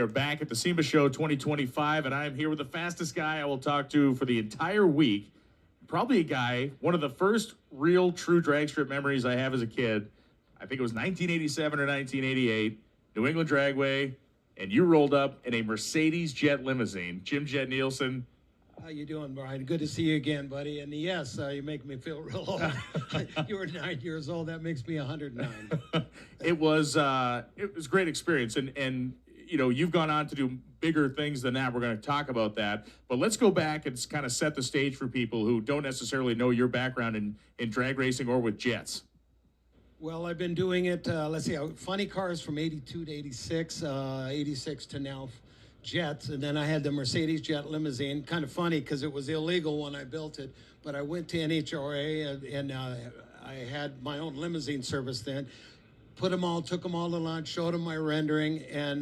We're back at the SEMA Show 2025, and I am here with the fastest guy I will talk to for the entire week. Probably a guy, one of the first real true drag strip memories I have as a kid. I think it was 1987 or 1988, New England Dragway, and you rolled up in a Mercedes Jet limousine. Jet Neilson. How you doing, Brian? Good to see you again, buddy. And yes, you make me feel real old. You were 9 years old. That makes me 109. It was a great experience, and you know, you've gone on to do bigger things than that. We're going to talk about that. But let's go back and kind of set the stage for people who don't necessarily know your background in drag racing or with jets. Well, I've been doing it, let's see, funny cars from 82 to 86, 86 to now jets. And then I had the Mercedes Jet limousine. Kind of funny because it was illegal when I built it. But I went to NHRA and I had my own limousine service then. Took them all to lunch, showed them my rendering, and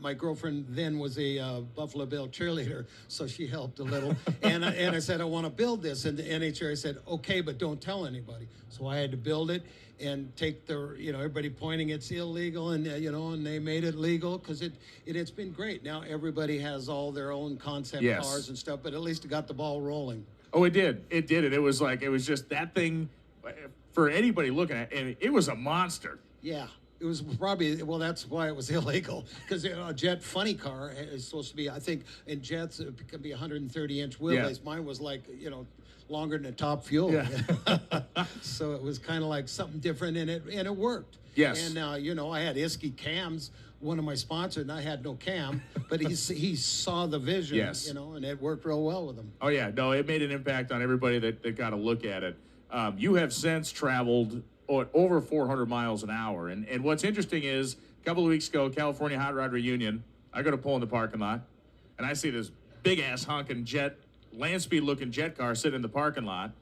my girlfriend then was a Buffalo Bill cheerleader, so she helped a little. and I said, I want to build this, and the NHRA said, okay, but don't tell anybody. So I had to build it and take the, everybody pointing it's illegal, and and they made it legal because it's been great. Now everybody has all their own concept cars and stuff, but at least it got the ball rolling. Oh, it did. It did it. It was just that thing for anybody looking at, and it was a monster. Yeah, it was probably, well, that's why it was illegal, because a jet funny car is supposed to be, I think, in jets, it can be 130-inch wheelbase. Yeah. Mine was like, longer than a Top Fuel. Yeah. So it was kind of like something different, and it worked. Yes. And, I had Iski Cams, one of my sponsors, and I had no cam, but he saw the vision, yes. And it worked real well with him. Oh, yeah. No, it made an impact on everybody that got a look at it. You have since traveled over 400 miles an hour. And what's interesting is, a couple of weeks ago, California Hot Rod Reunion, I go to pull in the parking lot, and I see this big-ass honking jet, land speed-looking jet car sitting in the parking lot,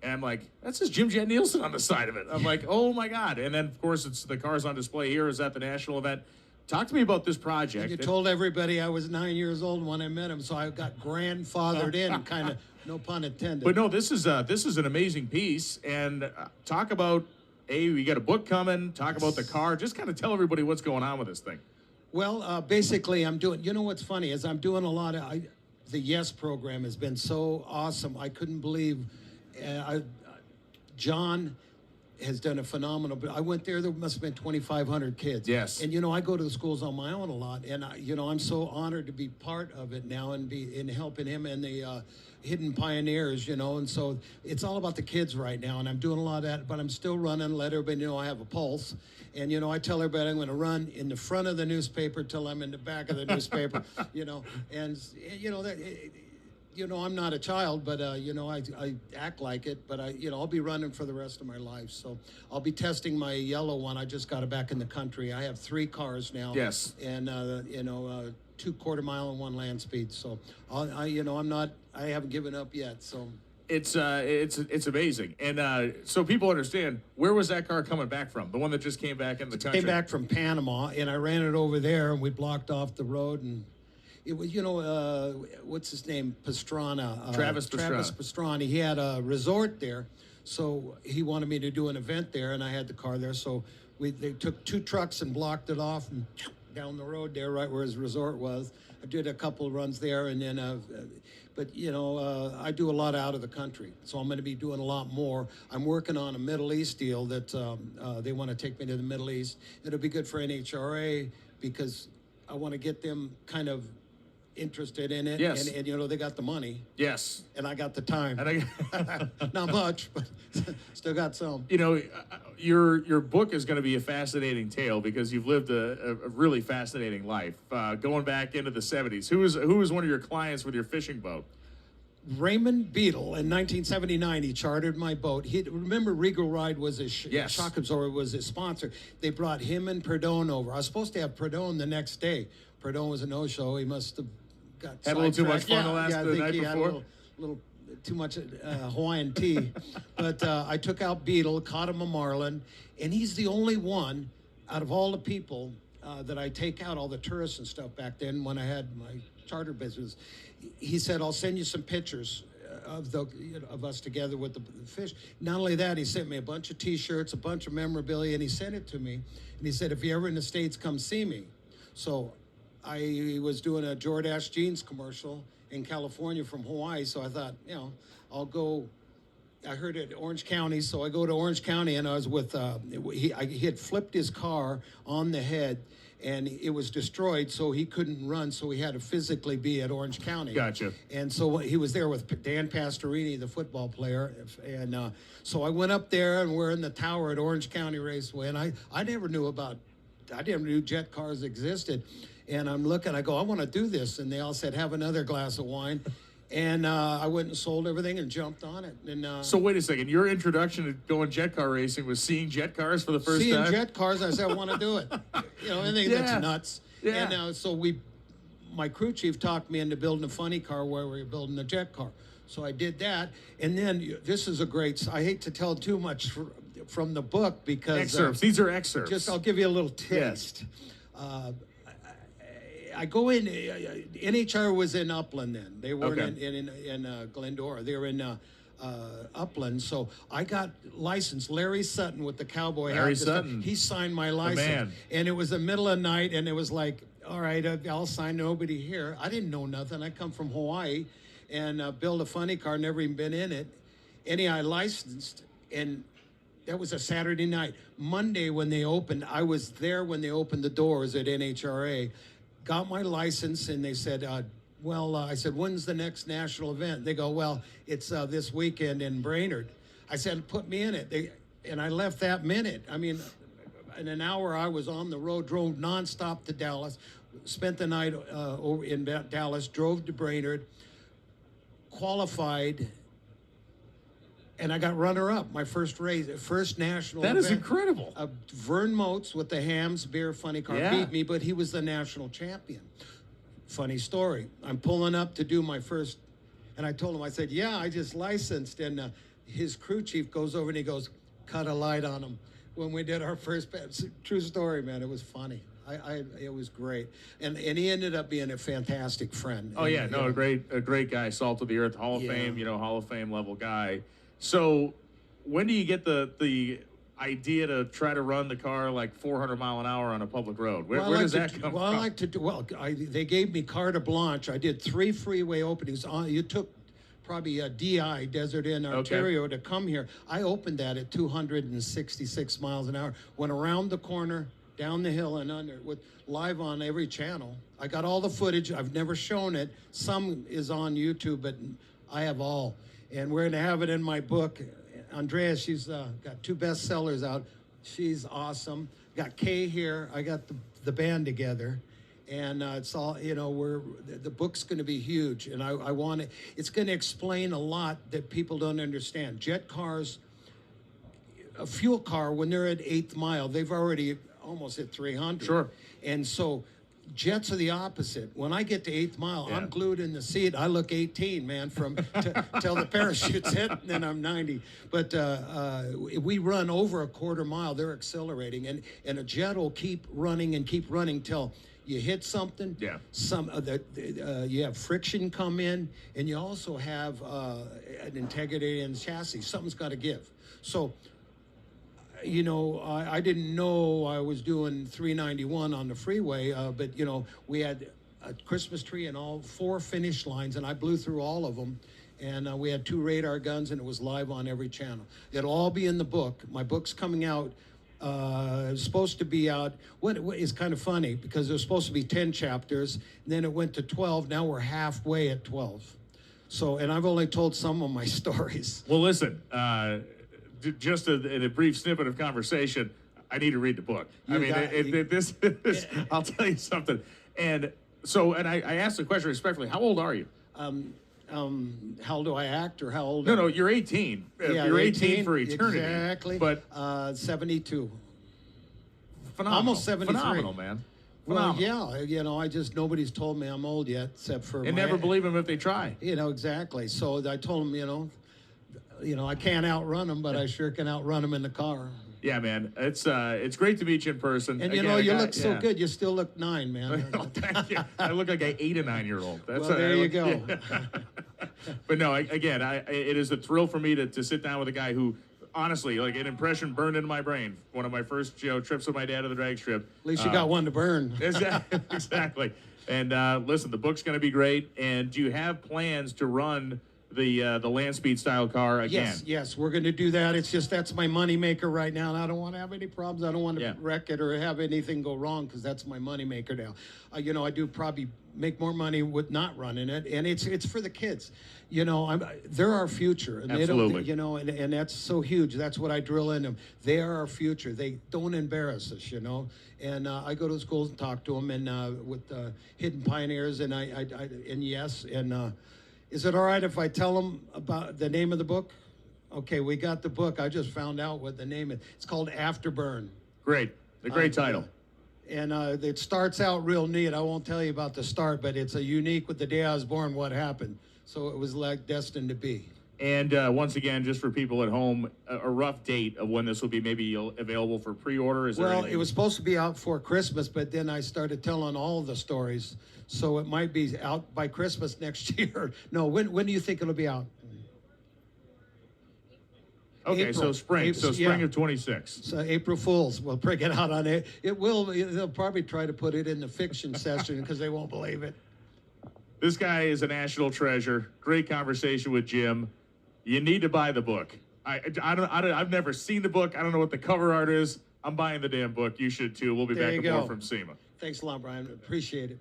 and I'm like, that's just Jet Neilson on the side of it. I'm like, oh, my God. And then, of course, it's the cars on display here is at the national event. Talk to me about this project. And you told everybody I was 9 years old when I met him, so I got grandfathered in, kind of, no pun intended. But no, this is an amazing piece, and talk about, we got a book coming, talk about the car, just kind of tell everybody what's going on with this thing. Well, basically, I'm doing, what's funny is I'm doing a lot of, the YES program has been so awesome. I couldn't believe, John has done a phenomenal, but I went there must have been 2,500 kids. Yes. And, I go to the schools on my own a lot, and, I'm so honored to be part of it now and be in helping him and the Hidden Pioneers, and so it's all about the kids right now, and I'm doing a lot of that, but I'm still running, let everybody know I have a pulse, and, I tell everybody I'm going to run in the front of the newspaper till I'm in the back of the newspaper, and, I'm not a child, but, I act like it, but I'll be running for the rest of my life. So I'll be testing my yellow one. I just got it back in the country. I have 3 cars now. Yes. And, 2 quarter-mile and 1 land speed. So I haven't given up yet. So it's amazing. And so people understand, where was that car coming back from? The one that just came back in the country? It came back from Panama, and I ran it over there, and we blocked off the road, and it was, what's his name? Pastrana. Travis Pastrana. He had a resort there, so he wanted me to do an event there, and I had the car there. So they took 2 trucks and blocked it off and down the road there, right where his resort was. I did a couple of runs there, and then, I do a lot out of the country, so I'm going to be doing a lot more. I'm working on a Middle East deal that they want to take me to the Middle East. It'll be good for NHRA because I want to get them kind of interested in it. Yes. And they got the money. Yes. And I got the time. Not much, but still got some. Your book is going to be a fascinating tale because you've lived a really fascinating life. Going back into the 70s, who was one of your clients with your fishing boat? Raymond Beadle in 1979. He chartered my boat. Remember Regal Ride was his shock absorber was his sponsor. They brought him and Perdone over. I was supposed to have Perdone the next day. Perdone was a no-show. He must have had a little too much fun the night before. Had a little too much Hawaiian tea. But I took out Beadle, caught him a marlin, and he's the only one out of all the people that I take out, all the tourists and stuff back then when I had my charter business. He said, I'll send you some pictures of us together with the fish. Not only that, he sent me a bunch of T-shirts, a bunch of memorabilia, and he sent it to me. And he said, if you're ever in the States, come see me. So I was doing a Jordache jeans commercial in California from Hawaii, so I thought, I'll go. I heard it Orange County, so I go to Orange County, and I was with, he had flipped his car on the head, and it was destroyed, so he couldn't run, so he had to physically be at Orange County. Gotcha. And so he was there with Dan Pastorini, the football player, and so I went up there, and we're in the tower at Orange County Raceway, and I never knew jet cars existed, and I'm looking, I go, I want to do this, and they all said, have another glass of wine. And I went and sold everything and jumped on it. And so wait a second. Your introduction to going jet car racing was seeing jet cars for the first time? Seeing jet cars, I said, I want to do it. Anything that's nuts. Yeah. And so my crew chief talked me into building a funny car where we were building a jet car. So I did that. And then this is I hate to tell too much from the book because... Excerpts. These are excerpts. I'll give you a little taste. Yes. I go in. NHRA was in Upland then. They weren't in Glendora. They were in Upland. So I got licensed. Larry Sutton with the cowboy hat. Larry Sutton. He signed my license. Man. And it was the middle of the night, and it was like, all right, I'll sign. Nobody here. I didn't know nothing. I come from Hawaii, and built a funny car. Never even been in it. I licensed, and that was a Saturday night. Monday when they opened, I was there when they opened the doors at NHRA. Got my license, and they said, I said, when's the next national event? They go, well, it's this weekend in Brainerd. I said, put me in it. And I left that minute. I mean, in an hour, I was on the road, drove nonstop to Dallas, spent the night over in Dallas, drove to Brainerd, qualified, and I got runner-up, my first race, first national That event. is incredible. Vern Motes with the Hams Beer Funny Car beat me, but he was the national champion. Funny story. I'm pulling up to do my first, and I told him, I said, I just licensed. And his crew chief goes over and he goes, cut a light on him. When we did our first, true story, man, it was funny. It was great. And he ended up being a fantastic friend. Oh, yeah, a great guy, salt of the earth, Hall of Fame, Hall of Fame level guy. So when do you get the idea to try to run the car like 400 mile an hour on a public road? Where does that come from? Well, I like to do, they gave me carte blanche. I did 3 freeway openings. You took probably a DI, Desert Inn, Ontario, to come here. I opened that at 266 miles an hour, went around the corner, down the hill and under, with live on every channel. I got all the footage. I've never shown it. Some is on YouTube, but I have all. And we're going to have it in my book. Andrea, she's got 2 bestsellers out. She's awesome. Got Kay here. I got the band together. And it's all, the book's going to be huge. And I want it. It's going to explain a lot that people don't understand. Jet cars, a fuel car, when they're at 8th mile, they've already almost hit 300. Sure. And so jets are the opposite. When I get to 8th mile, I'm glued in the seat. I look 18, man, till the parachutes hit, and then I'm 90. But we run over a quarter mile. They're accelerating, and a jet will keep running till you hit something. Yeah. You have friction come in, and you also have an integrity in the chassis. Something's got to give. So, I didn't know I was doing 391 on the freeway, but, we had a Christmas tree and all 4 finish lines, and I blew through all of them. And we had 2 radar guns, and it was live on every channel. It'll all be in the book. My book's coming out. It's supposed to be out. What is kind of funny, because there was supposed to be 10 chapters, and then it went to 12. Now we're halfway at 12. So, and I've only told some of my stories. Well, listen, just in a brief snippet of conversation, I need to read the book. This I'll tell you something. And so, and I asked the question respectfully, how old are you? How old do I act, or how old? No, you're 18. You're 18 for eternity. Exactly. But 72. Phenomenal. Almost 73. Phenomenal, man. Phenomenal. Well, yeah, nobody's told me I'm old yet, except for. And never believe them if they try. Exactly. So I told them, I can't outrun them, but I sure can outrun them in the car. Yeah, man. It's great to meet you in person. And you look so good. You still look 9, man. Thank you. I look like an 8 or 9-year-old. There you go. But no, again, it is a thrill for me to sit down with a guy who, honestly, like, an impression burned into my brain. One of my first trips with my dad to the drag strip. At least you got one to burn. Exactly. And listen, the book's going to be great. And do you have plans to run the land speed style car again? Yes, we're going to do that. It's just that's my money maker right now, and I don't want to have any problems. I don't want to wreck it or have anything go wrong because that's my money maker now. You know, I do probably make more money with not running it, and it's for the kids. You know, they're our future, and Absolutely. they don't. You know, and that's so huge. That's what I drill in them. They are our future. They don't embarrass us. You know, and I go to the schools and talk to them, and with Hidden Pioneers, and is it all right if I tell them about the name of the book? Okay, we got the book. I just found out what the name is. It's called Afterburn. Great. A great title. And it starts out real neat. I won't tell you about the start, but it's a unique with the day I was born, what happened. So it was like destined to be. And once again, just for people at home, a rough date of when this will be maybe available for pre-order? Well, it was supposed to be out for Christmas, but then I started telling all the stories. So it might be out by Christmas next year. No, when do you think it'll be out? Okay, April. so spring. April, Spring of 26. So April Fools, we'll bring it out on it. They'll probably try to put it in the fiction session because they won't believe it. This guy is a national treasure. Great conversation with Jim. You need to buy the book. I've never seen the book. I don't know what the cover art is. I'm buying the damn book. You should too. We'll be back with more from SEMA. Thanks a lot, Brian. Appreciate it.